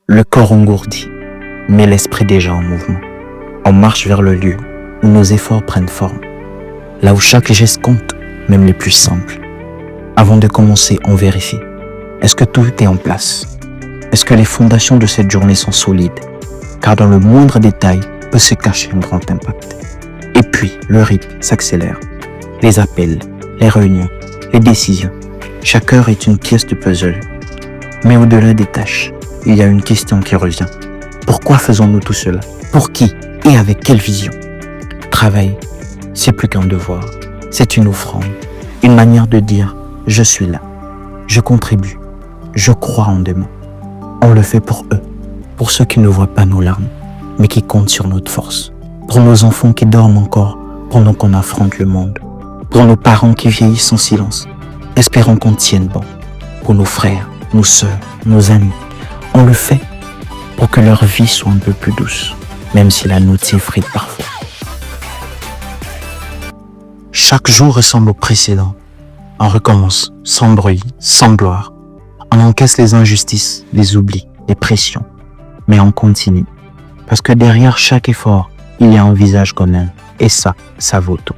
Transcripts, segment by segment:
Le corps engourdi, mais l'esprit déjà en mouvement. On marche vers le lieu où nos efforts prennent forme. Là où chaque geste compte, même les plus simples. Avant de commencer, on vérifie. Est-ce que tout est en place? Est-ce que les fondations de cette journée sont solides? Car dans le moindre détail peut se cacher un grand impact. Et puis, le rythme s'accélère. Les appels, les réunions, les décisions. Chaque heure est une pièce de puzzle. Mais au-delà des tâches, il y a une question qui revient. Pourquoi faisons-nous tout cela? Pour qui? Et avec quelle vision? Travail, c'est plus qu'un devoir. C'est une offrande. Une manière de dire « je suis là, je contribue, je crois en demain ». On le fait pour eux, pour ceux qui ne voient pas nos larmes, mais qui comptent sur notre force. Pour nos enfants qui dorment encore pendant qu'on affronte le monde. Pour nos parents qui vieillissent en silence, espérant qu'on tienne bon. Pour nos frères, nos sœurs, nos amis. On le fait pour que leur vie soit un peu plus douce, même si la nôtre s'effrite parfois. Chaque jour ressemble au précédent. On recommence, sans bruit, sans gloire. On encaisse les injustices, les oublis, les pressions. Mais on continue. Parce que derrière chaque effort, il y a un visage qu'on aime. Et ça vaut tout.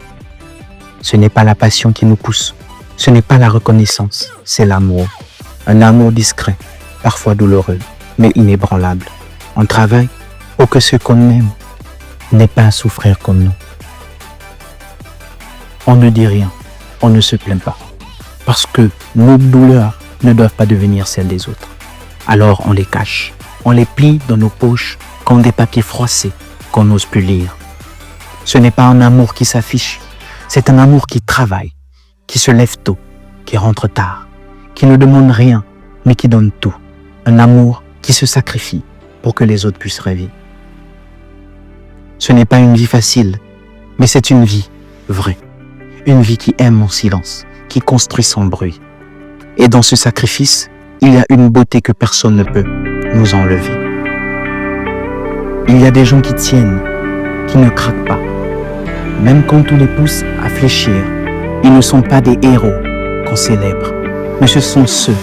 Ce n'est pas la passion qui nous pousse. Ce n'est pas la reconnaissance, c'est l'amour. Un amour discret, parfois douloureux, mais inébranlable. On travaille pour que ce qu'on aime n'ait pas à souffrir comme nous. On ne dit rien, on ne se plaint pas. Parce que nos douleurs ne doivent pas devenir celles des autres. Alors on les cache, on les plie dans nos poches comme des papiers froissés qu'on n'ose plus lire. Ce n'est pas un amour qui s'affiche, c'est un amour qui travaille, qui se lève tôt, qui rentre tard, qui ne demande rien, mais qui donne tout. Un amour qui se sacrifie pour que les autres puissent rêver. Ce n'est pas une vie facile, mais c'est une vie vraie. Une vie qui aime en silence, qui construit sans bruit. Et dans ce sacrifice, il y a une beauté que personne ne peut nous enlever. Il y a des gens qui tiennent, qui ne craquent pas. Même quand tout les pousse à fléchir, ils ne sont pas des héros qu'on célèbre, mais ce sont ceux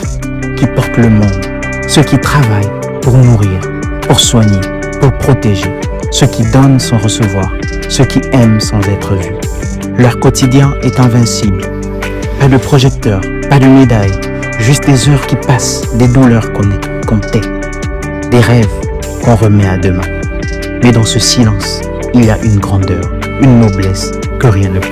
qui portent le monde, ceux qui travaillent pour nourrir, pour soigner, pour protéger, ceux qui donnent sans recevoir, ceux qui aiment sans être vus. Leur quotidien est invincible. Pas de projecteur, pas de médaille, juste des heures qui passent, des douleurs qu'on tait, des rêves qu'on remet à demain. Mais dans ce silence, il y a une grandeur, une noblesse que rien ne peut.